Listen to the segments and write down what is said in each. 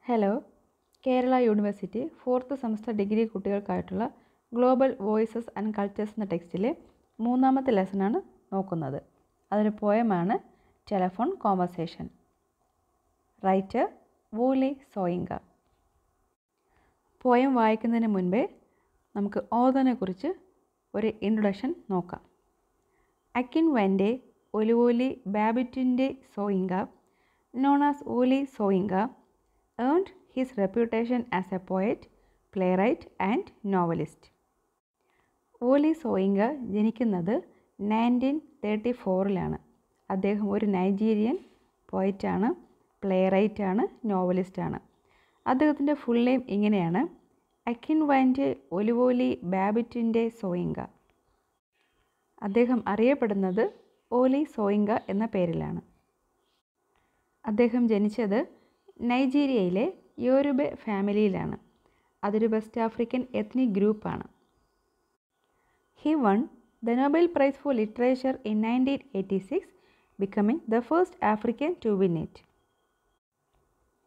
Hello, Kerala university 4th semester degree കുട്ടികൾക്കായിട്ടുള്ള global voices and cultures എന്ന ടെക്സ്റ്റിലെ 3ാമത്തെ ലെസണാണ് നോക്കുന്നത്. അതൊരു പോയമാണ് telephone conversation. Writer Wole Soyinka. Poem വായിക്കുന്നതിന് മുൻപേ നമുക്ക് ഓതറിനെ കുറിച്ച് ഒരു ഇൻട്രൊഡക്ഷൻ നോക്കാം. അക്കിൻ വെൻഡെ ഒലുവോലി ബാബിറ്റിൻ്റെ Soyinka, known as Wooly Soyinka, earned his reputation as a poet, playwright and novelist. Wole Soyinka ജനിക്കുന്നത് 1934 അദ്ദേഹം ഒരു നൈജീരിയൻ പോയറ്റാണ്, പ്ലേറൈറ്റാണ്, നോവലിസ്റ്റാണ്. അദ്ദേഹത്തിൻ്റെ ഫുൾ നെയിം ഇങ്ങനെയാണ്: അക്കിൻവൻഡെ ഒലുവോലി ബാബിറ്റിൻ്റെ സോയിങ്ക. അദ്ദേഹം അറിയപ്പെടുന്നത് വൂലി സോയിങ്ക എന്ന പേരിലാണ്. അദ്ദേഹം ജനിച്ചത് നൈജീരിയയിലെ യോരുബ ഫാമിലിയിലാണ്. അതൊരു വെസ്റ്റ് ആഫ്രിക്കൻ എത്നിക് ഗ്രൂപ്പാണ്. He one the Nobel prize four literature in 1986, becoming the first African to win it.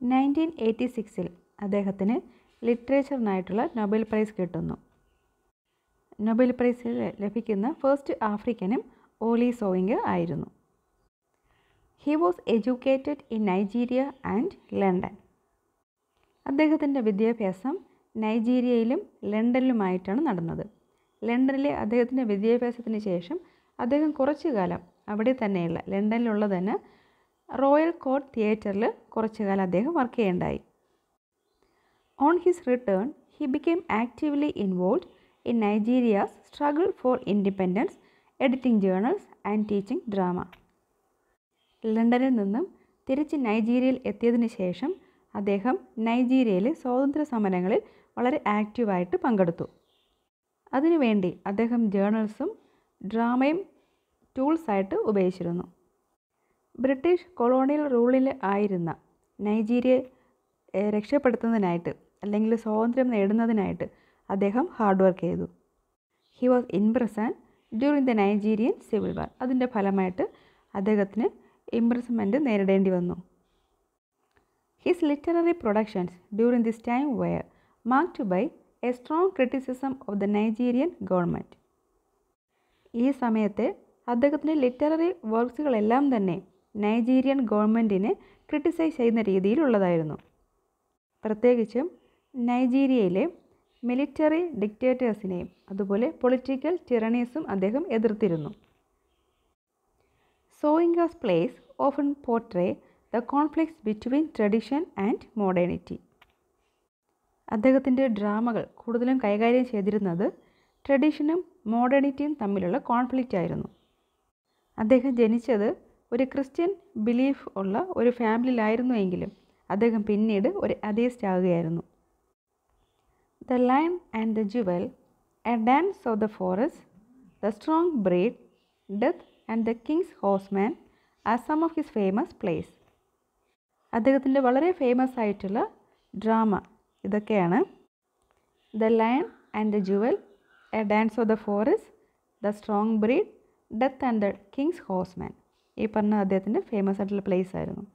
1986 അദ്ദേഹത്തിന് ലിറ്ററേച്ചറിനായിട്ടുള്ള നൊബേൽ പ്രൈസ് കിട്ടുന്നു. നൊബേൽ പ്രൈസ് ലഭിക്കുന്ന ഫസ്റ്റ് ആഫ്രിക്കനും വൂലി സോയിങ്ക ആയിരുന്നു. He was educated in Nigeria and London. അദ്ദേഹത്തിൻ്റെ വിദ്യാഭ്യാസം നൈജീരിയയിലും ലണ്ടനിലുമായിട്ടാണ് നടന്നത്. ലണ്ടനിലെ അദ്ദേഹത്തിൻ്റെ വിദ്യാഭ്യാസത്തിന് ശേഷം അദ്ദേഹം കുറച്ചു കാലം അവിടെ തന്നെയുള്ള ലണ്ടനിലുള്ള തന്നെ റോയൽ കോർട്ട് തിയേറ്ററിൽ കുറച്ചു കാലം അദ്ദേഹം വർക്ക് ചെയ്യേണ്ടായി. On his return he became actively involved in Nigeria's struggle for independence, editing journals and teaching drama. ലണ്ടനിൽ നിന്നും തിരിച്ച് നൈജീരിയയിൽ എത്തിയതിനു ശേഷം അദ്ദേഹം നൈജീരിയയിലെ സ്വാതന്ത്ര്യ സമരങ്ങളിൽ വളരെ ആക്റ്റീവായിട്ട് പങ്കെടുത്തു. അതിനുവേണ്ടി അദ്ദേഹം ജേർണൽസും ഡ്രാമയും ടൂൾസായിട്ട് ഉപയോഗിച്ചിരുന്നു. ബ്രിട്ടീഷ് കൊളോണിയൽ റൂളിൽ ആയിരുന്ന നൈജീരിയയെ രക്ഷപ്പെടുത്തുന്നതിനായിട്ട് അല്ലെങ്കിൽ സ്വാതന്ത്ര്യം നേടുന്നതിനായിട്ട് അദ്ദേഹം ഹാർഡ് വർക്ക് ചെയ്തു. He was imprisoned during the Nigerian civil war. അതിൻ്റെ ഫലമായിട്ട് അദ്ദേഹത്തിന് ഇംപ്രിസൺമെൻറ്റ് നേരിടേണ്ടി വന്നു. His literary productions during this time were marked by a strong criticism of the Nigerian government. ഈ സമയത്ത് അദ്ദേഹത്തിൻ്റെ ലിറ്റററി വർക്ക്സുകളെല്ലാം തന്നെ നൈജീരിയൻ ഗവൺമെൻറ്റിനെ ക്രിട്ടിസൈസ് ചെയ്യുന്ന രീതിയിലുള്ളതായിരുന്നു. പ്രത്യേകിച്ചും നൈജീരിയയിലെ മിലിറ്ററി ഡിക്റ്റേറ്റേഴ്സിനെയും അതുപോലെ പൊളിറ്റിക്കൽ ടിറണീസും അദ്ദേഹം എതിർത്തിരുന്നു. Soyinka's plays often portray the conflicts between tradition and modernity. അദ്ദേഹത്തിൻ്റെ ഡ്രാമകൾ കൂടുതലും കൈകാര്യം ചെയ്തിരുന്നത് ട്രഡീഷനും മോഡേണിറ്റിയും തമ്മിലുള്ള കോൺഫ്ലിക്റ്റ് ആയിരുന്നു. അദ്ദേഹം ജനിച്ചത് ഒരു ക്രിസ്ത്യൻ ബിലീഫ് ഉള്ള ഒരു ഫാമിലിയിലായിരുന്നു എങ്കിലും അദ്ദേഹം പിന്നീട് ഒരു അതെയിസ്റ്റ് ആകുകയായിരുന്നു. The lion and the jewel, a dance of the forest, the strong breed, death and the king's horseman are some of his famous plays. അദ്ദേഹത്തിൻ്റെ വളരെ ഫേമസ് ആയിട്ടുള്ള ഡ്രാമ ഇതൊക്കെയാണ്: the lion and the jewel, a dance of the forest, the strong breed, death and the king's horseman. ഈ പറഞ്ഞ അദ്ദേഹത്തിൻ്റെ famous ആയിട്ടുള്ള plays ആയിരുന്നു.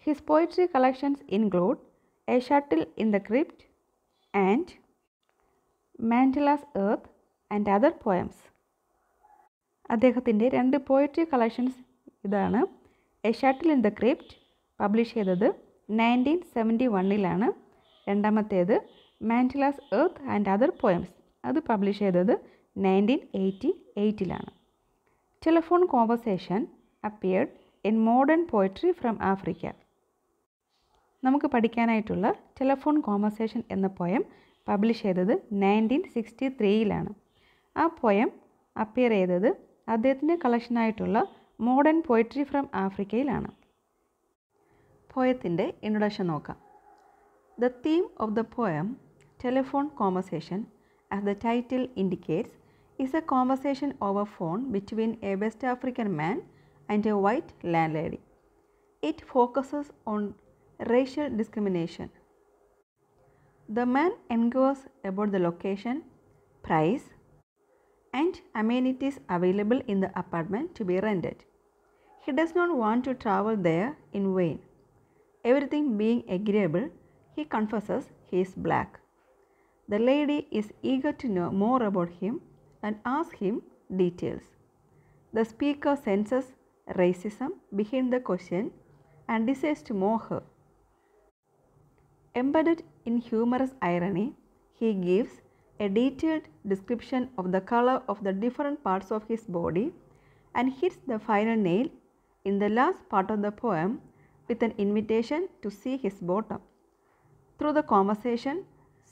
His poetry collections include a shuttle in the crypt and Mandela's earth and other poems. അദ്ദേഹത്തിൻ്റെ 2 poetry collections ഇതാണ്: a shuttle in the crypt publish ചെയ്തത് 1971 രണ്ടാമത്തേത് Mandela's earth and other poems അത് പബ്ലിഷ് ചെയ്തത് 1988. Telephone conversation appeared in modern poetry from Africa. നമുക്ക് പഠിക്കാനായിട്ടുള്ള telephone conversation എന്ന poem publish ചെയ്തത് 1963. ആ പോയം അപ്പിയർ ചെയ്തത് അദ്ദേഹത്തിൻ്റെ കളക്ഷനായിട്ടുള്ള മോഡേൺ പോയട്രി ഫ്രം ആഫ്രിക്കയിലാണ്. പോയത്തിൻ്റെ ഇൻട്രൊഡക്ഷൻ നോക്കാം. The theme of the poem telephone conversation, as the title indicates, is a conversation over phone between a West African man and a white landlady. It focuses on racial discrimination. The man inquires about the location, price, and amenities available in the apartment to be rented. He does not want to travel there in vain. Everything being agreeable, he confesses he is black. The lady is eager to know more about him and asks him details. The speaker senses racism behind the question and decides to mock her. Embedded in humorous irony, he gives a detailed description of the color of the different parts of his body and hits the final nail in the last part of the poem with an invitation to see his bottom. Through the conversation,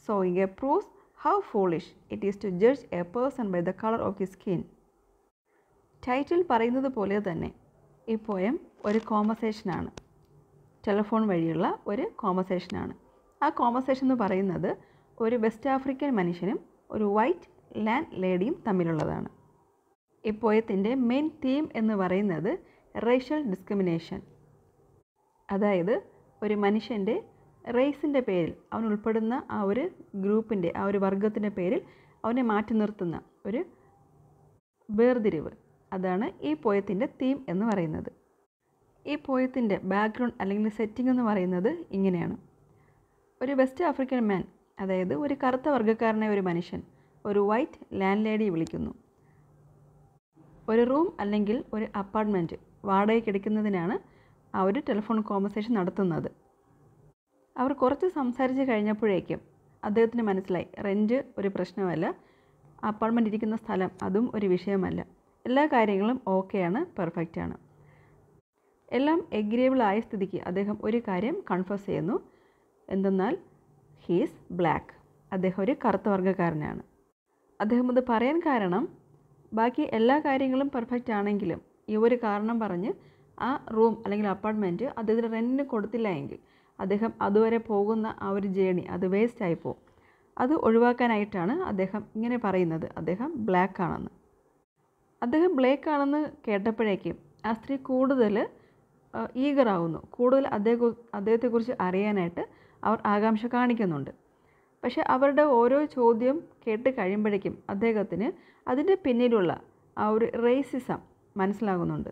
Soyinka proves how foolish it is to judge a person by the color of his skin. Title പറയുന്നത് പോലെ തന്നെ ഈ poem ഒരു കോൺവെർസേഷനാണ്, telephone വഴിയുള്ള ഒരു കോൺവെർസേഷനാണ്. ആ conversation എന്ന് പറയുന്നത് ഒരു വെസ്റ്റ് ആഫ്രിക്കൻ മനുഷ്യനും ഒരു വൈറ്റ് ലാൻഡ് ലേഡിയും തമ്മിലുള്ളതാണ്. ഈ പോയത്തിൻ്റെ മെയിൻ തീം എന്ന് പറയുന്നത് റേഷ്യൽ ഡിസ്ക്രിമിനേഷൻ, അതായത് ഒരു മനുഷ്യൻ്റെ റേസിൻ്റെ പേരിൽ അവൻ ഉൾപ്പെടുന്ന ആ ഒരു ഗ്രൂപ്പിൻ്റെ ആ ഒരു വർഗത്തിൻ്റെ പേരിൽ അവനെ മാറ്റി നിർത്തുന്ന ഒരു വേർതിരിവ്, അതാണ് ഈ പോയത്തിൻ്റെ തീം എന്ന് പറയുന്നത്. ഈ പോയത്തിൻ്റെ ബാക്ക്ഗ്രൗണ്ട് അല്ലെങ്കിൽ സെറ്റിംഗ് എന്ന് പറയുന്നത് ഇങ്ങനെയാണ്. ഒരു വെസ്റ്റ് ആഫ്രിക്കൻ മാൻ, അതായത് ഒരു കറുത്ത വർഗ്ഗക്കാരനായ ഒരു മനുഷ്യൻ ഒരു വൈറ്റ് ലാൻഡ് ലേഡിയെ വിളിക്കുന്നു. ഒരു റൂം അല്ലെങ്കിൽ ഒരു അപ്പാർട്ട്മെൻറ്റ് വാടകയ്ക്ക് എടുക്കുന്നതിനാണ് ആ ഒരു ടെലിഫോൺ കോൺവെർസേഷൻ നടത്തുന്നത്. അവർ കുറച്ച് സംസാരിച്ച് കഴിഞ്ഞപ്പോഴേക്കും അദ്ദേഹത്തിന് മനസ്സിലായി റെൻറ്റ് ഒരു പ്രശ്നമല്ല, അപ്പാർട്ട്മെൻറ്റ് ഇരിക്കുന്ന സ്ഥലം അതും ഒരു വിഷയമല്ല, എല്ലാ കാര്യങ്ങളും ഓക്കെയാണ്, പെർഫെക്റ്റാണ്. എല്ലാം എഗ്രിയബിൾ ആയ സ്ഥിതിക്ക് അദ്ദേഹം ഒരു കാര്യം കൺഫസ് ചെയ്യുന്നു. എന്തെന്നാൽ ഹീസ് ബ്ലാക്ക്, അദ്ദേഹം ഒരു കറുത്ത വർഗ്ഗക്കാരനാണ്. അദ്ദേഹം അത് പറയാൻ കാരണം ബാക്കി എല്ലാ കാര്യങ്ങളും പെർഫെക്റ്റ് ആണെങ്കിലും ഈ ഒരു കാരണം പറഞ്ഞ് ആ റൂം അല്ലെങ്കിൽ അപ്പാർട്ട്മെൻറ്റ് അദ്ദേഹത്തിന് റെൻറ്റിന് കൊടുത്തില്ല എങ്കിൽ അദ്ദേഹം അതുവരെ പോകുന്ന ആ ഒരു ജേണി അത് വേസ്റ്റായി പോകും. അത് ഒഴിവാക്കാനായിട്ടാണ് അദ്ദേഹം ഇങ്ങനെ പറയുന്നത്, അദ്ദേഹം ബ്ലാക്ക് ആണെന്ന്. അദ്ദേഹം ബ്ലാക്ക് ആണെന്ന് കേട്ടപ്പോഴേക്കും ആ സ്ത്രീ കൂടുതൽ ഈഗറാവുന്നു, കൂടുതൽ അദ്ദേഹത്തെക്കുറിച്ച് അറിയാനായിട്ട് അവർ ആകാംക്ഷ കാണിക്കുന്നുണ്ട്. പക്ഷേ അവരുടെ ഓരോ ചോദ്യം കേട്ട് കഴിയുമ്പോഴേക്കും അദ്ദേഹത്തിന് അതിൻ്റെ പിന്നിലുള്ള ആ ഒരു റേസിസം മനസ്സിലാകുന്നുണ്ട്.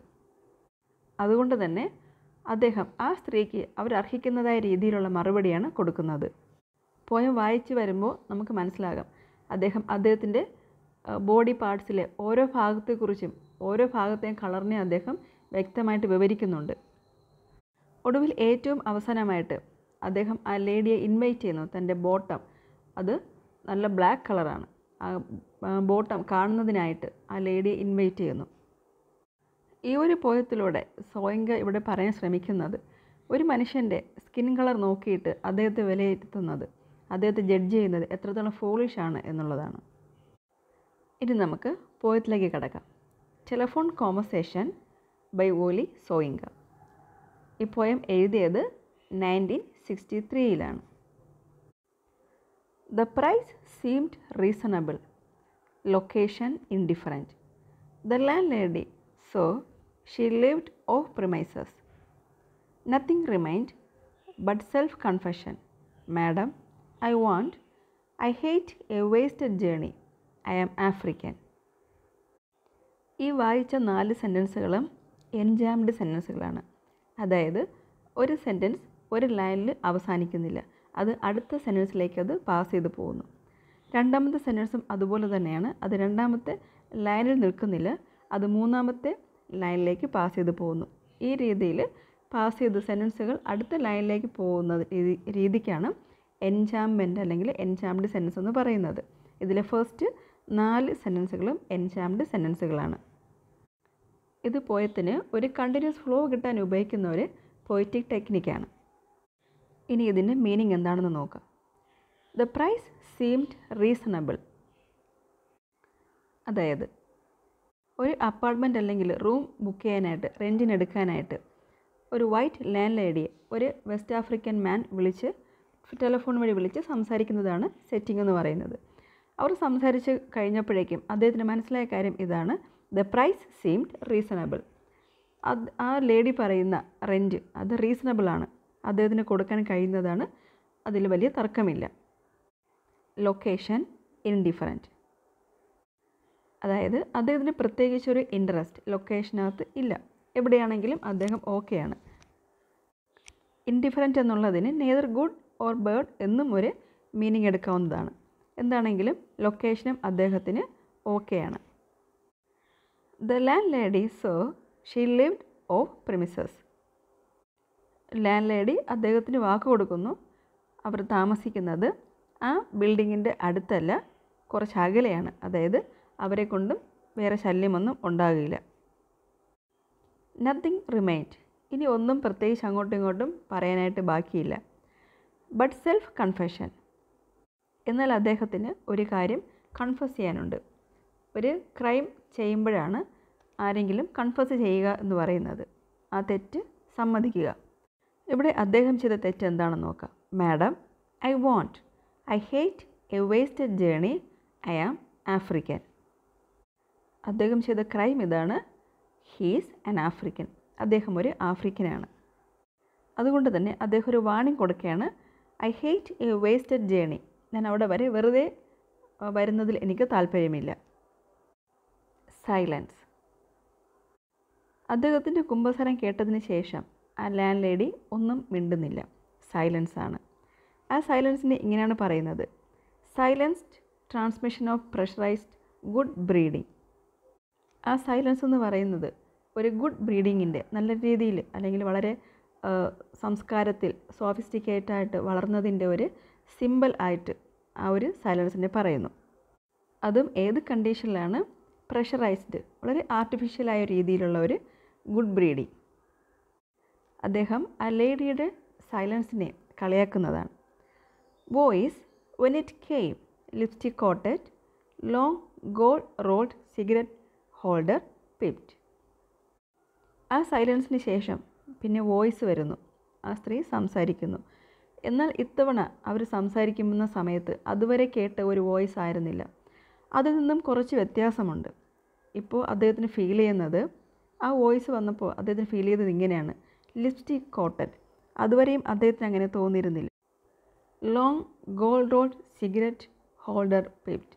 അതുകൊണ്ട് തന്നെ അദ്ദേഹം ആ സ്ത്രീക്ക് അവരർഹിക്കുന്നതായ രീതിയിലുള്ള മറുപടിയാണ് കൊടുക്കുന്നത്. പോയം വായിച്ച് വരുമ്പോൾ നമുക്ക് മനസ്സിലാകാം അദ്ദേഹത്തിൻ്റെ ബോഡി പാർട്സിലെ ഓരോ ഭാഗത്തെക്കുറിച്ചും ഓരോ ഭാഗത്തെയും കളറിനെ അദ്ദേഹം വ്യക്തമായിട്ട് വിവരിക്കുന്നുണ്ട്. ഒടുവിൽ ഏറ്റവും അവസാനമായിട്ട് അദ്ദേഹം ആ ലേഡിയെ ഇൻവൈറ്റ് ചെയ്യുന്നു. തൻ്റെ ബോട്ടം അത് നല്ല ബ്ലാക്ക് കളറാണ്, ആ ബോട്ടം കാണുന്നതിനായിട്ട് ആ ലേഡിയെ ഇൻവൈറ്റ് ചെയ്യുന്നു. ഈ ഒരു പോയത്തിലൂടെ സോയിങ്ക ഇവിടെ പറയാൻ ശ്രമിക്കുന്നത് ഒരു മനുഷ്യൻ്റെ സ്കിൻ കളർ നോക്കിയിട്ട് അദ്ദേഹത്തെ വിലയിരുത്തുന്നത്, അദ്ദേഹത്തെ ജഡ്ജ് ചെയ്യുന്നത് എത്രത്തോളം ഫോളിഷാണ് എന്നുള്ളതാണ്. ഇനി നമുക്ക് പോയത്തിലേക്ക് കടക്കാം. Telephone conversation by Wole Soyinka. ഈ പോയം എഴുതിയത് 1963 The price seemed reasonable, location indifferent. The landlady saw she lived off premises. Nothing remained but self-confession. Madam, I hate a wasted journey. I am African. ഈ വായിച്ച 4 സെൻറ്റൻസുകളും എൻജാംഡ് സെൻറ്റൻസുകളാണ്. അതായത് ഒരു sentence ഒരു ലൈനിൽ അവസാനിക്കുന്നില്ല, അത് അടുത്ത സെൻറ്റൻസിലേക്ക് അത് പാസ് ചെയ്ത് പോകുന്നു. രണ്ടാമത്തെ സെൻറ്റൻസും അതുപോലെ തന്നെയാണ്, അത് രണ്ടാമത്തെ ലൈനിൽ നിൽക്കുന്നില്ല, അത് മൂന്നാമത്തെ ലൈനിലേക്ക് പാസ് ചെയ്ത് പോകുന്നു. ഈ രീതിയിൽ പാസ് ചെയ്ത സെൻറ്റൻസുകൾ അടുത്ത ലൈനിലേക്ക് പോകുന്ന രീതിക്കാണ് എൻജാംമെൻ്റ് അല്ലെങ്കിൽ എൻജാംഡ് സെൻറ്റൻസ് എന്ന് പറയുന്നത്. ഇതിലെ ഫസ്റ്റ് 4 സെൻറ്റൻസുകളും എൻജാംഡ് സെൻറ്റൻസുകളാണ്. ഇത് പോയത്തിന് ഒരു കണ്ടിന്യൂസ് ഫ്ലോ കിട്ടാൻ ഉപയോഗിക്കുന്ന ഒരു പോയറ്റിക് ടെക്നിക്കാണ്. ഇനി ഇതിൻ്റെ മീനിങ് എന്താണെന്ന് നോക്കാം. ദ പ്രൈസ് സീംഡ് റീസണബിൾ, അതായത് ഒരു അപ്പാർട്ട്മെൻറ്റ് അല്ലെങ്കിൽ റൂം ബുക്ക് ചെയ്യാനായിട്ട് റെൻറ്റിനെടുക്കാനായിട്ട് ഒരു വൈറ്റ് ലാൻഡ് ലേഡിയെ ഒരു വെസ്റ്റ് ആഫ്രിക്കൻ മാൻ വിളിച്ച് ടെലിഫോൺ വഴി വിളിച്ച് സംസാരിക്കുന്നതാണ് സെറ്റിംഗ് എന്ന് പറയുന്നത്. അവർ സംസാരിച്ച് കഴിഞ്ഞപ്പോഴേക്കും അദ്ദേഹത്തിന് മനസ്സിലായ കാര്യം ഇതാണ്, ദ പ്രൈസ് സീംഡ് റീസണബിൾ. ആ ലേഡി പറയുന്ന റെൻറ്റ് അത് റീസണബിൾ ആണ്, അദ്ദേഹത്തിന് കൊടുക്കാൻ കഴിയുന്നതാണ്, അതിൽ വലിയ തർക്കമില്ല. ലൊക്കേഷൻ ഇൻഡിഫറൻറ്റ്, അതായത് അദ്ദേഹത്തിന് പ്രത്യേകിച്ചൊരു ഇൻട്രസ്റ്റ് ലൊക്കേഷനകത്ത് ഇല്ല, എവിടെയാണെങ്കിലും അദ്ദേഹം ഓക്കെയാണ്. ഇൻഡിഫറൻറ്റ് എന്നുള്ളതിന് നെയ്തർ ഗുഡ് ഓർ ബാഡ് എന്നും ഒരു മീനിങ് എടുക്കാവുന്നതാണ്. എന്താണെങ്കിലും ലൊക്കേഷനും അദ്ദേഹത്തിന് ഓക്കെയാണ്. The land lady so she lived of premises. Land lady അദ്ദേഹത്തിന് വാക്ക് കൊടുക്കുന്നു, അവർ താമസിക്കുന്നത് ആ ബിൽഡിങ്ങിൻ്റെ അടുത്തല്ല, കുറച്ച് അകലെയാണ്. അതായത് അവരെ കൊണ്ടും വേറെ ശല്യമൊന്നും ഉണ്ടാകില്ല. Nothing remained. ഇനി ഒന്നും പ്രത്യേകിച്ച് അങ്ങോട്ടും ഇങ്ങോട്ടും പറയാനായിട്ട് ബാക്കിയില്ല. But self confession. എന്നാൽ അദ്ദേഹത്തിന് ഒരു കാര്യം കൺഫസ് ചെയ്യാനുണ്ട്. ഒരു ക്രൈം ചെയ്യുമ്പോഴാണ് ആരെങ്കിലും കൺഫസ് ചെയ്യുക എന്ന് പറയുന്നത്. ആ തെറ്റ് സമ്മതിക്കുക. ഇവിടെ അദ്ദേഹം ചെയ്ത തെറ്റ് എന്താണെന്ന് നോക്കാം. Madam, I hate a wasted journey. I am African. അദ്ദേഹം ചെയ്ത ക്രൈം ഇതാണ്. He's an African. അദ്ദേഹം ഒരു ആഫ്രിക്കനാണ്. അതുകൊണ്ട് തന്നെ അദ്ദേഹം ഒരു വാണിംഗ് കൊടുക്കുകയാണ്. I hate a wasted journey. ഞാൻ അവിടെ വരെ വെറുതെ വരുന്നതിൽ എനിക്ക് താല്പര്യമില്ല. സൈലൻസ്. അദ്ദേഹത്തിൻ്റെ കുമ്പസാരം കേട്ടതിന് ശേഷം ആ ലാൻഡ് ലേഡി ഒന്നും മിണ്ടുന്നില്ല. സൈലൻസ് ആണ്. ആ സൈലൻസിനെ ഇങ്ങനെയാണ് പറയുന്നത്. Silenced transmission of pressurised good breeding. ആ സൈലൻസ് എന്ന് പറയുന്നത് ഒരു ഗുഡ് ബ്രീഡിങ്ങിൻ്റെ നല്ല രീതിയിൽ അല്ലെങ്കിൽ വളരെ സംസ്കാരത്തിൽ സോഫിസ്റ്റിക്കേറ്റായിട്ട് വളർന്നതിൻ്റെ ഒരു സിമ്പിൾ ആയിട്ട് ആ ഒരു സൈലൻസിനെ പറയുന്നു. അതും ഏത് കണ്ടീഷനിലാണ്? പ്രഷറൈസ്ഡ്, വളരെ ആർട്ടിഫിഷ്യലായ രീതിയിലുള്ള ഒരു ഗുഡ് ബ്രീഡിങ്. അദ്ദേഹം ആ ലേഡിയുടെ സൈലൻസിനെ കളിയാക്കുന്നതാണ്. Voice when it came, lipstick coated, long gold rolled cigarette holder pipped. ആ സൈലൻസിന് ശേഷം പിന്നെ വോയിസ് വരുന്നു. ആ സ്ത്രീ സംസാരിക്കുന്നു. എന്നാൽ ഇത്തവണ അവർ സംസാരിക്കുന്ന സമയത്ത് അതുവരെ കേട്ട ഒരു വോയിസ് ആയിരുന്നില്ല. അതിൽ നിന്നും കുറച്ച് വ്യത്യാസമുണ്ട്. ഇപ്പോൾ അദ്ദേഹത്തിന് ഫീൽ ചെയ്യുന്നത്, ആ വോയിസ് വന്നപ്പോൾ അദ്ദേഹത്തിന് ഫീൽ ചെയ്തത് ഇങ്ങനെയാണ്. Lipstick coated. അതുവരെയും അദ്ദേഹത്തിന് അങ്ങനെ തോന്നിയിരുന്നില്ല. Long gold rolled cigarette holder pipped.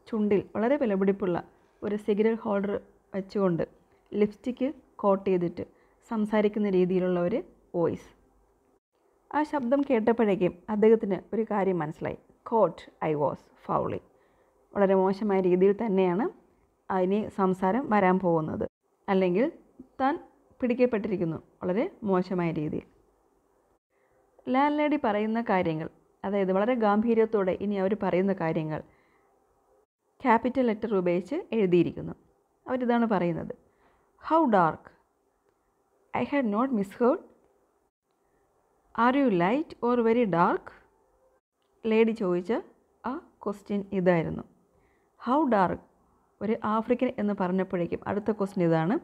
ചുണ്ടിൽ വളരെ വിലപിടിപ്പുള്ള ഒരു സിഗരറ്റ് ഹോൾഡർ വെച്ചുകൊണ്ട് ലിപ്സ്റ്റിക്ക് കോട്ട് ചെയ്തിട്ട് സംസാരിക്കുന്ന രീതിയിലുള്ള ഒരു വോയിസ്. ആ ശബ്ദം കേട്ടപ്പോഴേക്കും അദ്ദേഹത്തിന് ഒരു കാര്യം മനസ്സിലായി. Caught I was foully. വളരെ മോശമായ രീതിയിൽ തന്നെയാണ് അതിന് സംസാരം വരാൻ പോകുന്നത്. അല്ലെങ്കിൽ താൻ പിടിക്കപ്പെട്ടിരിക്കുന്നു വളരെ മോശമായ രീതിയിൽ. ലാൻഡ് ലേഡി പറയുന്ന കാര്യങ്ങൾ, അതായത് വളരെ ഗാംഭീര്യത്തോടെ ഇനി അവർ പറയുന്ന കാര്യങ്ങൾ ക്യാപിറ്റൽ ലെറ്റർ ഉപയോഗിച്ച് എഴുതിയിരിക്കുന്നു. അവരിതാണ് പറയുന്നത്. How dark? I had not misheard. Are you light or very dark? Lady ചോദിച്ച ആ ക്വസ്റ്റ്യൻ ഇതായിരുന്നു. How dark? ഒരു ആഫ്രിക്കൻ എന്ന് പറഞ്ഞപ്പോഴേക്കും അടുത്ത ക്വസ്റ്റ്യൻ ഇതാണ്.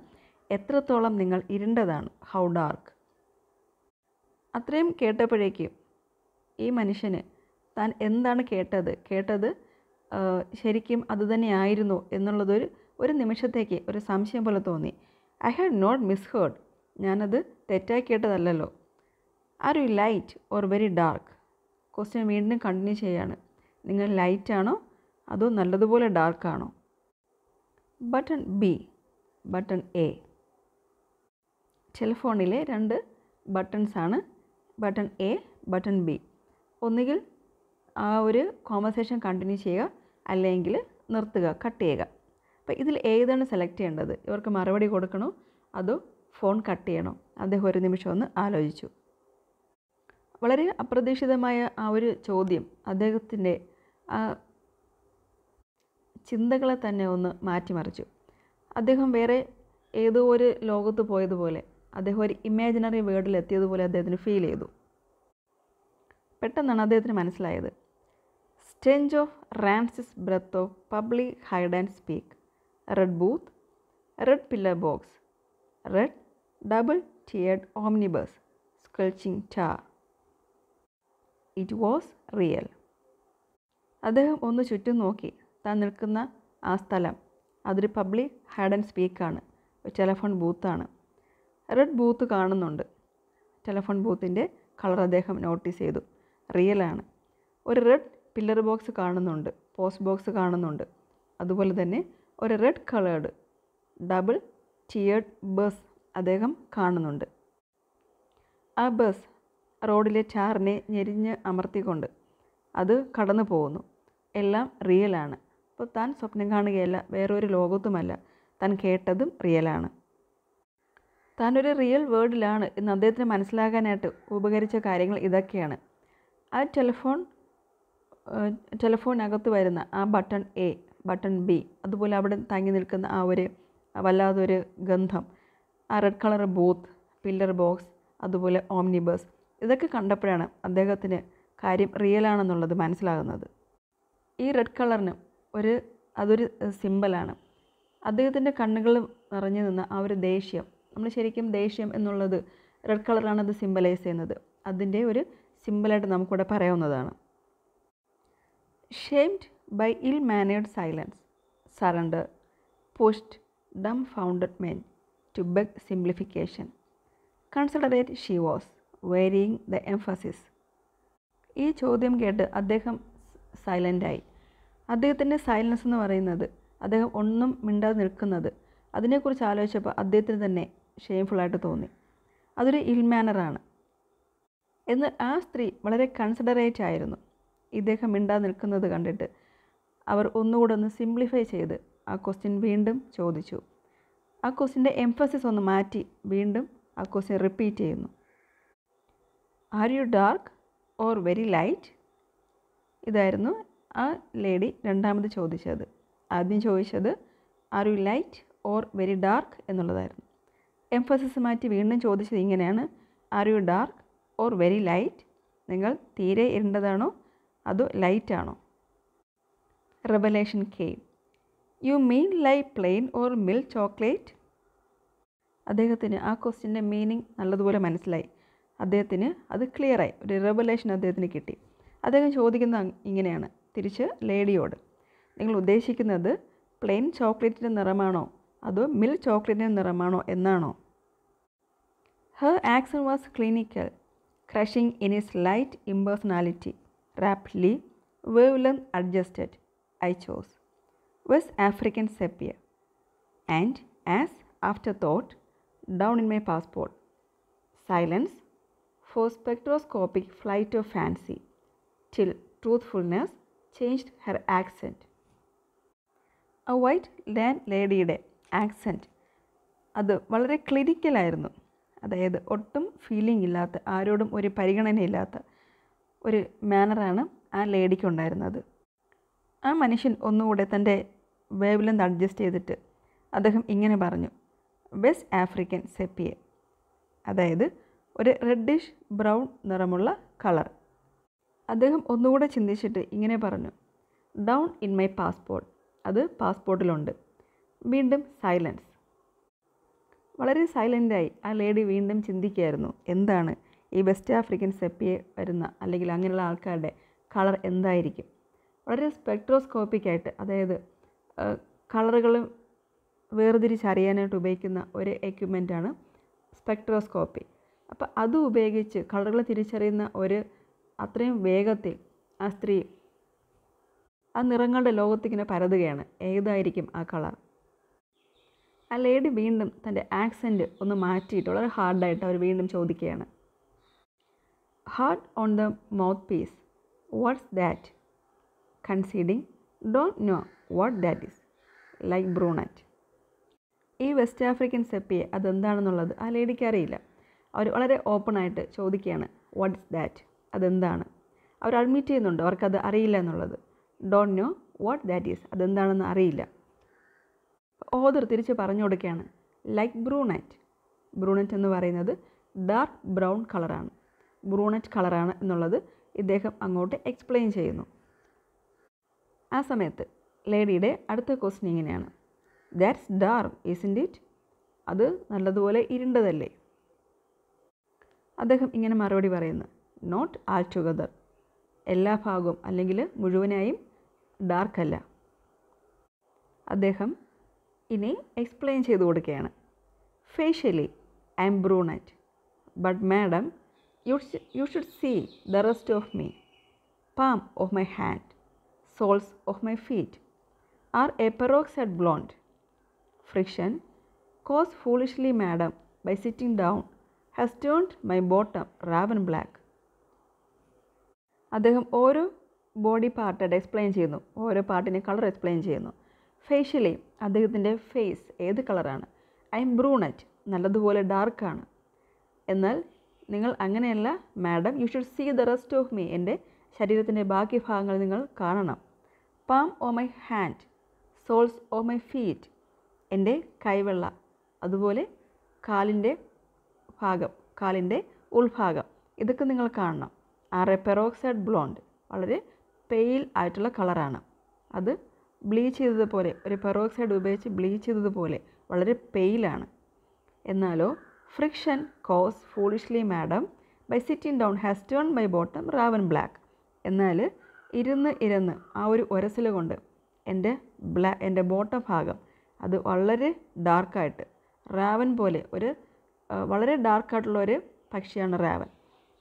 എത്രത്തോളം നിങ്ങൾ ഇരുണ്ടതാണ്? How dark? അത്രയും കേട്ടപ്പോഴേക്കും ഈ മനുഷ്യന് താൻ എന്താണ് കേട്ടത് ശരിക്കും അതുതന്നെയായിരുന്നു എന്നുള്ളതൊരു ഒരു നിമിഷത്തേക്ക് ഒരു സംശയം പോലെ തോന്നി. I had not misheard. ഞാനത് തെറ്റായി കേട്ടതല്ലല്ലോ. Are you light or very dark? Question വീണ്ടും കണ്ടിന്യൂ ചെയ്യാണ്. നിങ്ങൾ ലൈറ്റാണോ അതോ നല്ലതുപോലെ ഡാർക്കാണോ? Button B, button A. ടെലിഫോണിലെ 2 ബട്ടൺസാണ് ബട്ടൺ എ, ബട്ടൺ ബി. ഒന്നുകിൽ ആ ഒരു കോൺവെർസേഷൻ കണ്ടിന്യൂ ചെയ്യുക, അല്ലെങ്കിൽ നിർത്തുക, കട്ട് ചെയ്യുക. അപ്പോൾ ഇതിൽ ഏതാണ് സെലക്ട് ചെയ്യേണ്ടത്? ഇവർക്ക് മറുപടി കൊടുക്കണോ അതോ ഫോൺ കട്ട് ചെയ്യണോ? അദ്ദേഹം ഒരു നിമിഷം ഒന്ന് ആലോചിച്ചു. വളരെ അപ്രതീക്ഷിതമായ ആ ഒരു ചോദ്യം അദ്ദേഹത്തിൻ്റെ ആ ചിന്തകളെ തന്നെ ഒന്ന് മാറ്റിമറിച്ചു. അദ്ദേഹം വേറെ ഏതോ ഒരു ലോകത്ത് പോയതുപോലെ, അദ്ദേഹം ഒരു ഇമാജിനറി വേൾഡിൽ എത്തിയതുപോലെ അദ്ദേഹത്തിന് ഫീൽ ചെയ്തു. പെട്ടെന്നാണ് അദ്ദേഹത്തിന് മനസ്സിലായത്. Stench of rancid breath of public hide and speak. Red booth, red pillar box, red double tiered omnibus, squelching tar. It was real. അദ്ദേഹം ഒന്ന് ചുറ്റും നോക്കി. താൻ നിൽക്കുന്ന ആ സ്ഥലം അതൊരു പബ്ലിക് ഹൈഡ് ആൻഡ് സ്പീക്കാണ്, ഒരു ടെലഫോൺ ബൂത്താണ്. റെഡ് ബൂത്ത് കാണുന്നുണ്ട്. ടെലഫോൺ ബൂത്തിൻ്റെ കളർ അദ്ദേഹം നോട്ടീസ് ചെയ്തു. റിയലാണ്. ഒരു റെഡ് പില്ലർ ബോക്സ് കാണുന്നുണ്ട്, പോസ്റ്റ് ബോക്സ് കാണുന്നുണ്ട്. അതുപോലെ തന്നെ ഒരു red coloured double tired bus അദ്ദേഹം കാണുന്നുണ്ട്. ആ ബസ് റോഡിലെ ടാറിനെ ഞെരിഞ്ഞ് അമർത്തിക്കൊണ്ട് അത് കടന്നു പോകുന്നു. എല്ലാം റിയലാണ്. അപ്പോൾ താൻ സ്വപ്നം കാണുകയല്ല, വേറൊരു ലോകത്തുമല്ല, താൻ കേട്ടതും റിയലാണ്. താനൊരു റിയൽ വേൾഡിലാണ് എന്ന് അദ്ദേഹത്തിന് മനസ്സിലാക്കാനായിട്ട് ഉപകരിച്ച കാര്യങ്ങൾ ഇതൊക്കെയാണ്. ആ ടെലിഫോണിനകത്ത് വരുന്ന ആ ബട്ടൺ എ, ബട്ടൺ ബി, അതുപോലെ അവിടെ തങ്ങി നിൽക്കുന്ന ആ ഒരു വല്ലാതൊരു ഗന്ധം, ആ red colour booth, pillar box, അതുപോലെ ഓംനിബസ്, ഇതൊക്കെ കണ്ടപ്പോഴാണ് അദ്ദേഹത്തിന് കാര്യം റിയലാണെന്നുള്ളത് മനസ്സിലാകുന്നത്. ഈ റെഡ് കളറിന് അതൊരു സിമ്പലാണ്. അദ്ദേഹത്തിൻ്റെ കണ്ണുകൾ നിറഞ്ഞു നിന്ന ആ ഒരു ദേഷ്യം, നമ്മൾ ശരിക്കും ദേഷ്യം എന്നുള്ളത് റെഡ് കളറാണ് അത് സിമ്പലൈസ് ചെയ്യുന്നത്. അതിൻ്റെ ഒരു സിമ്പിളായിട്ട് നമുക്കിവിടെ പറയാവുന്നതാണ്. ഷെയിംഡ് ബൈ ഇൽ mannered silence, surrender, pushed dumbfounded men to beg simplification. Considerate she was, varying the emphasis. ഈ ചോദ്യം കേട്ട് അദ്ദേഹം സൈലൻ്റായി. അദ്ദേഹത്തിൻ്റെ സൈലൻസ് എന്ന് പറയുന്നത്, അദ്ദേഹം ഒന്നും മിണ്ടാതെ നിൽക്കുന്നത്, അതിനെക്കുറിച്ച് ആലോചിച്ചപ്പോൾ അദ്ദേഹത്തിന് തന്നെ ഷെയിംഫുള്ളായിട്ട് തോന്നി. അതൊരു ഇൽമാനറാണ്. എന്നാൽ ആ സ്ത്രീ വളരെ കൺസിഡറേറ്റ് ആയിരുന്നു. ഇദ്ദേഹം മിണ്ടാതെ നിൽക്കുന്നത് കണ്ടിട്ട് അവർ ഒന്നുകൂടെ ഒന്ന് സിംപ്ലിഫൈ ചെയ്ത് ആ ക്വസ്റ്റ്യൻ വീണ്ടും ചോദിച്ചു. ആ ക്വസ്റ്റ്യൻ്റെ എംഫസിസ് ഒന്ന് മാറ്റി വീണ്ടും ആ ക്വസ്റ്റ്യൻ റിപ്പീറ്റ് ചെയ്യുന്നു. Are you dark or very light? ഇതായിരുന്നു ആ ലേഡി രണ്ടാമത് ചോദിച്ചത്. ആദ്യം ചോദിച്ചത് are you light or very dark എന്നുള്ളതായിരുന്നു. എംഫസിസ് മാറ്റി വീണ്ടും ചോദിച്ചത് ഇങ്ങനെയാണ്, are you dark or very light? നിങ്ങൾ തീരെ ഇരുണ്ടതാണോ അതോ ലൈറ്റാണോ? Revelation came. You mean like plain or milk chocolate? അദ്ദേഹത്തിന് ആ ക്വസ്റ്റ്യൻ്റെ മീനിങ് നല്ലതുപോലെ മനസ്സിലായി. അദ്ദേഹത്തിന് അത് ക്ലിയറായി. ഒരു റെവലേഷൻ അദ്ദേഹത്തിന് കിട്ടി. അദ്ദേഹം ചോദിക്കുന്നത് ഇങ്ങനെയാണ് തിരിച്ച് ലേഡിയോട്, നിങ്ങൾ ഉദ്ദേശിക്കുന്നത് പ്ലെയിൻ ചോക്ലേറ്റിൻ്റെ നിറമാണോ അതോ മിൽക്ക് ചോക്ലേറ്റിൻ്റെ നിറമാണോ എന്നാണോ? Her accent was clinical, crushing in its light impersonality, rapidly wavelength adjusted. I chose West African sepia, and as afterthought, down in my passport. Silence for spectroscopic flight of fancy, till truthfulness changed her accent. A white landladyയുടെ accent അത് വളരെ ക്ലിനിക്കലായിരുന്നു. അതായത് ഒട്ടും feeling ഇല്ലാത്ത, ആരോടും ഒരു പരിഗണനയില്ലാത്ത ഒരു മാനറാണ് ആ ലേഡിക്കുണ്ടായിരുന്നത്. ആ മനുഷ്യൻ ഒന്നുകൂടെ തൻ്റെ വേവ് ലെങ്ത് അഡ്ജസ്റ്റ് ചെയ്തിട്ട് അദ്ദേഹം ഇങ്ങനെ പറഞ്ഞു, വെസ്റ്റ് ആഫ്രിക്കൻ സെപ്പിയെ, അതായത് ഒരു റെഡിഷ് ബ്രൗൺ നിറമുള്ള കളർ. അദ്ദേഹം ഒന്നുകൂടെ ചിന്തിച്ചിട്ട് ഇങ്ങനെ പറഞ്ഞു, ഡൗൺ ഇൻ മൈ പാസ്പോർട്ട്, അത് പാസ്പോർട്ടിലുണ്ട്. വീണ്ടും സൈലൻസ്. വളരെ സൈലൻ്റായി ആ ലേഡി വീണ്ടും ചിന്തിക്കുകയായിരുന്നു, എന്താണ് ഈ വെസ്റ്റ് ആഫ്രിക്കൻ സെപ്പിയെ വരുന്ന അല്ലെങ്കിൽ അങ്ങനെയുള്ള ആൾക്കാരുടെ കളർ എന്തായിരിക്കും. വളരെ സ്പെക്ട്രോസ്കോപ്പിക്കായിട്ട്, അതായത് കളറുകൾ വേർതിരിച്ചറിയാനായിട്ട് ഉപയോഗിക്കുന്ന ഒരു എക്യുപ്മെൻറ്റാണ് സ്പെക്ട്രോസ്കോപ്പി. അപ്പോൾ അത് ഉപയോഗിച്ച് കളറുകൾ തിരിച്ചറിയുന്ന അത്രയും വേഗത്തിൽ ആ സ്ത്രീ ആ നിറങ്ങളുടെ ലോകത്തിങ്ങനെ പരതുകയാണ്. ഏതായിരിക്കും ആ കളർ? ആ ലേഡി വീണ്ടും തൻ്റെ ആക്സെൻറ്റ് ഒന്ന് മാറ്റിയിട്ട് വളരെ ഹാർഡായിട്ട് അവർ വീണ്ടും ചോദിക്കുകയാണ്, hard on the mouthpiece, what's that? Conceding, don't know what that is, like brunette. ഈ വെസ്റ്റ് ആഫ്രിക്കൻ സെപ്പിയെ അതെന്താണെന്നുള്ളത് ആ ലേഡിക്ക് അറിയില്ല. അവർ വളരെ ഓപ്പണായിട്ട് ചോദിക്കുകയാണ്, വാട്ട് ഇസ് ദാറ്റ്? അതെന്താണ്? അവർ അഡ്മിറ്റ് ചെയ്യുന്നുണ്ട് അവർക്കത് അറിയില്ല എന്നുള്ളത്. Don't know what that is, അതെന്താണെന്ന് അറിയില്ല. ഓദർ തിരിച്ച് പറഞ്ഞു കൊടുക്കുകയാണ്, ലൈക്ക് ബ്രൂണറ്റ്. ബ്രൂണറ്റ് എന്ന് പറയുന്നത് ഡാർക്ക് ബ്രൗൺ കളറാണ്, ബ്രൂണറ്റ് കളറാണ് എന്നുള്ളത് ഇദ്ദേഹം അങ്ങോട്ട് എക്സ്പ്ലെയിൻ ചെയ്യുന്നു. ആ സമയത്ത് ലേഡിയുടെ അടുത്ത ക്വസ്റ്റ്യൻ ഇങ്ങനെയാണ്, ദാറ്റ്സ് ഡാർക്ക് ഈസിൻറ്റ് ഇറ്റ്? അത് നല്ലതുപോലെ ഇരുണ്ടതല്ലേ? അദ്ദേഹം ഇങ്ങനെ മറുപടി പറയുന്നു, നോട്ട് ആൾ ടുഗദർ, എല്ലാ ഭാഗവും അല്ലെങ്കിൽ മുഴുവനായും ഡാർക്കല്ല. അദ്ദേഹം ഇനി എക്സ്പ്ലെയിൻ ചെയ്ത് കൊടുക്കുകയാണ്, facially I am brunette, but madam you should see the rest of me. Palm of my hand, soles of my feet are a peroxide blonde. Friction, caused foolishly, madam, by sitting down, has turned my bottom raven black. അദ്ദേഹം ഓരോ body പാർട്ടായിട്ട് explain ചെയ്യുന്നു, ഓരോ പാർട്ടിനെ colour explain ചെയ്യുന്നു. Facially അദ്ദേഹത്തിൻ്റെ face ഏത് കളറാണ്? I am ബ്രൂണറ്റ്, നല്ലതുപോലെ ഡാർക്കാണ്. എന്നാൽ നിങ്ങൾ അങ്ങനെയല്ല madam, you should see the rest of me, എൻ്റെ ശരീരത്തിൻ്റെ ബാക്കി ഭാഗങ്ങൾ നിങ്ങൾ കാണണം. Palm of my hand, soles of my feet, എൻ്റെ കൈവെള്ള, അതുപോലെ കാലിൻ്റെ ഭാഗം, കാലിൻ്റെ ഉൾഭാഗം, ഇതൊക്കെ നിങ്ങൾ കാണണം. ആർ എ പെറോക്സൈഡ് ബ്ലോണ്ട്, വളരെ പെയിൽ ആയിട്ടുള്ള കളറാണ്. അത് ബ്ലീച്ച് ചെയ്തതുപോലെ, ഒരു പെറോക്സൈഡ് ഉപയോഗിച്ച് ബ്ലീച്ച് ചെയ്തതുപോലെ വളരെ പെയിലാണ്. എന്നാലോ friction cause foolishly madam by sitting down has turn my bottom raven black. എന്നാൽ ഇരുന്ന് ആ ഒരു ഉരസൽ കൊണ്ട് എൻ്റെ ബോട്ടം ഭാഗം അത് വളരെ ഡാർക്കായിട്ട്, റാവൻ പോലെ ഒരു വളരെ ഡാർക്കായിട്ടുള്ള ഒരു പക്ഷിയാണ് റാവൻ,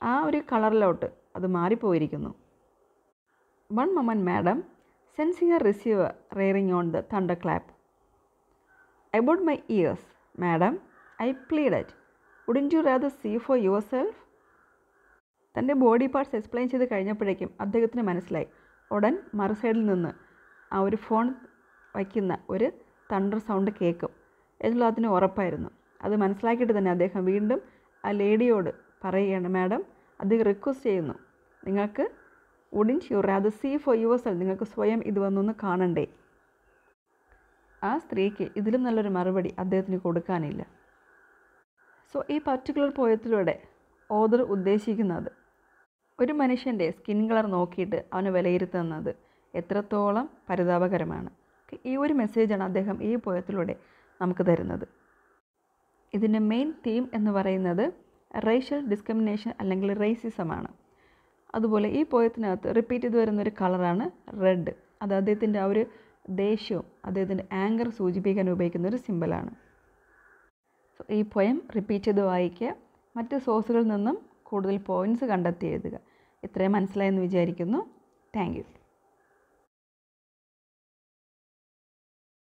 ആ ഒരു കളറിലോട്ട് അത് മാറിപ്പോയിരിക്കുന്നു. One moment madam, sensing her receiver rearing on the thunderclap. About my ears madam, I pleaded, wouldn't you rather see for yourself. തൻ്റെ ബോഡി പാർട്സ് എക്സ്പ്ലെയിൻ ചെയ്ത് കഴിഞ്ഞപ്പോഴേക്കും അദ്ദേഹത്തിന് മനസ്സിലായി, ഉടൻ മറുസൈഡിൽ നിന്ന് ആ ഒരു ഫോൺ വയ്ക്കുന്ന ഒരു തണ്ടർ സൗണ്ട് കേൾക്കും എന്നുള്ളതിന് ഉറപ്പായിരുന്നു. അത് മനസ്സിലാക്കിയിട്ട് തന്നെ അദ്ദേഹം വീണ്ടും ആ ലേഡിയോട് പറയുകയാണ്, മാഡം അദ്ദേഹം റിക്വസ്റ്റ് ചെയ്യുന്നു, നിങ്ങൾക്ക് wouldn't you rather see for yourself, നിങ്ങൾക്ക് സ്വയം ഇത് വന്നൊന്ന് കാണണ്ടേ. ആ സ്ത്രീക്ക് ഇതിലും നല്ലൊരു മറുപടി അദ്ദേഹത്തിന് കൊടുക്കാനില്ല. സോ ഈ പർട്ടിക്കുലർ പോയത്തിലൂടെ ഓതർ ഉദ്ദേശിക്കുന്നത് ഒരു മനുഷ്യൻ്റെ സ്കിൻ കളർ നോക്കിയിട്ട് അവനെ വിലയിരുത്തുന്നത് എത്രത്തോളം പരിതാപകരമാണ്. ഈ ഒരു മെസ്സേജാണ് അദ്ദേഹം ഈ പോയത്തിലൂടെ നമുക്ക് തരുന്നത്. ഇതിൻ്റെ മെയിൻ തീം എന്ന് പറയുന്നത് റേഷ്യൽ ഡിസ്ക്രിമിനേഷൻ അല്ലെങ്കിൽ റേസിസമാണ്. അതുപോലെ ഈ പോയത്തിനകത്ത് റിപ്പീറ്റ് ചെയ്ത് വരുന്നൊരു കളറാണ് റെഡ്. അത് അദ്ദേഹത്തിൻ്റെ ആ ഒരു ദേഷ്യവും അദ്ദേഹത്തിൻ്റെ ആങ്കർ സൂചിപ്പിക്കാൻ ഉപയോഗിക്കുന്ന ഒരു സിമ്പലാണ്. സോ ഈ പോയം റിപ്പീറ്റ് ചെയ്ത് വായിക്കുക, മറ്റ് സോഴ്സുകളിൽ നിന്നും കൂടുതൽ പോയിൻറ്റ്സ് കണ്ടെത്തി എഴുതുക. ഇത്രയും മനസ്സിലായെന്ന് വിചാരിക്കുന്നു. Thank you.